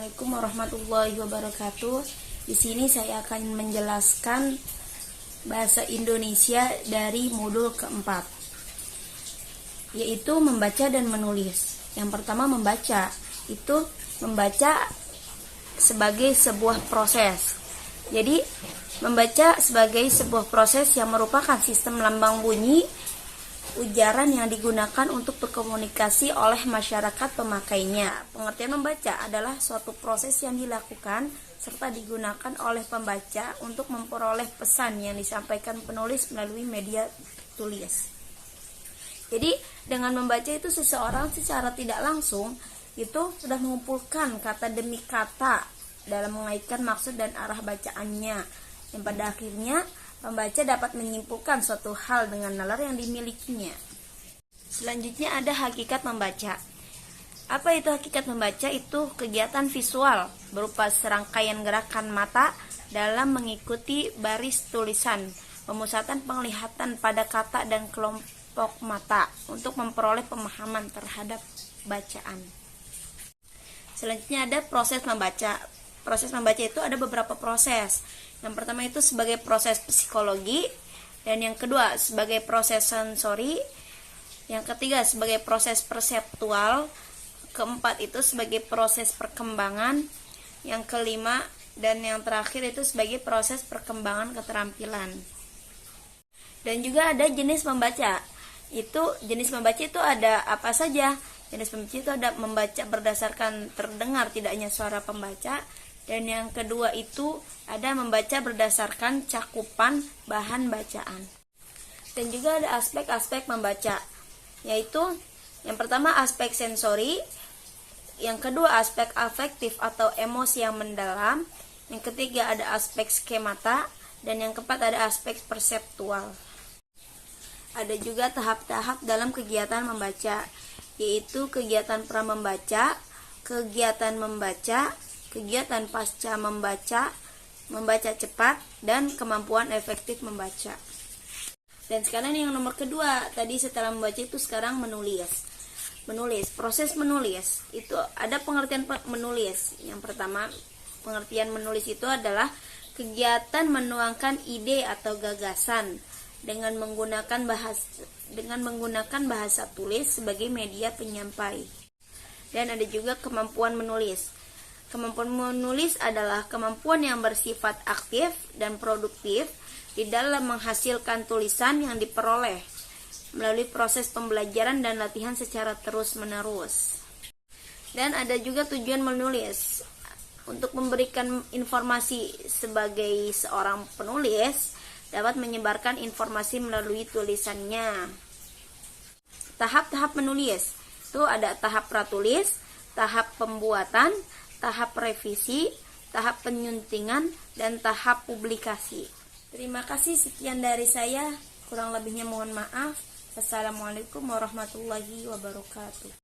Assalamualaikum warahmatullahi wabarakatuh. Di sini saya akan menjelaskan bahasa Indonesia dari modul keempat, yaitu membaca dan menulis. Yang pertama, membaca. Itu membaca sebagai sebuah proses. Jadi, membaca sebagai sebuah proses yang merupakan sistem lambang bunyi ujaran yang digunakan untuk berkomunikasi oleh masyarakat pemakainya. Pengertian membaca adalah suatu proses yang dilakukan serta digunakan oleh pembaca untuk memperoleh pesan yang disampaikan penulis melalui media tulis. Jadi, dengan membaca itu seseorang secara tidak langsung itu sudah mengumpulkan kata demi kata dalam mengaitkan maksud dan arah bacaannya, yang pada akhirnya pembaca dapat menyimpulkan suatu hal dengan nalar yang dimilikinya. Selanjutnya ada hakikat membaca. Apa itu hakikat membaca? Itu kegiatan visual berupa serangkaian gerakan mata dalam mengikuti baris tulisan, pemusatan penglihatan pada kata dan kelompok mata untuk memperoleh pemahaman terhadap bacaan. Selanjutnya ada proses membaca. Proses membaca itu ada beberapa proses. Yang pertama itu sebagai proses psikologi, dan yang kedua sebagai proses sensori, yang ketiga sebagai proses perseptual, keempat itu sebagai proses perkembangan, yang kelima dan yang terakhir itu sebagai proses perkembangan keterampilan. Dan juga ada jenis membaca. Jenis membaca itu ada apa saja? Jenis membaca itu ada membaca berdasarkan terdengar tidaknya suara pembaca. Dan yang kedua itu ada membaca berdasarkan cakupan bahan bacaan. Dan juga ada aspek-aspek membaca, yaitu yang pertama aspek sensori, yang kedua aspek afektif atau emosi yang mendalam, yang ketiga ada aspek skemata, dan yang keempat ada aspek perseptual. Ada juga tahap-tahap dalam kegiatan membaca, yaitu kegiatan pra membaca, kegiatan membaca, kegiatan pasca membaca, membaca cepat, dan kemampuan efektif membaca. Dan sekarang yang nomor kedua, tadi setelah membaca itu sekarang menulis. Proses menulis itu ada pengertian menulis. Yang pertama, pengertian menulis itu adalah kegiatan menuangkan ide atau gagasan dengan menggunakan bahasa tulis sebagai media penyampai. Dan ada juga kemampuan menulis. Kemampuan menulis adalah kemampuan yang bersifat aktif dan produktif di dalam menghasilkan tulisan yang diperoleh melalui proses pembelajaran dan latihan secara terus-menerus. Dan ada juga tujuan menulis. Untuk memberikan informasi sebagai seorang penulis, dapat menyebarkan informasi melalui tulisannya. Tahap-tahap menulis itu ada tahap pratulis, tahap pembuatan, tahap revisi, tahap penyuntingan, dan tahap publikasi. Terima kasih, sekian dari saya. Kurang lebihnya mohon maaf. Assalamualaikum warahmatullahi wabarakatuh.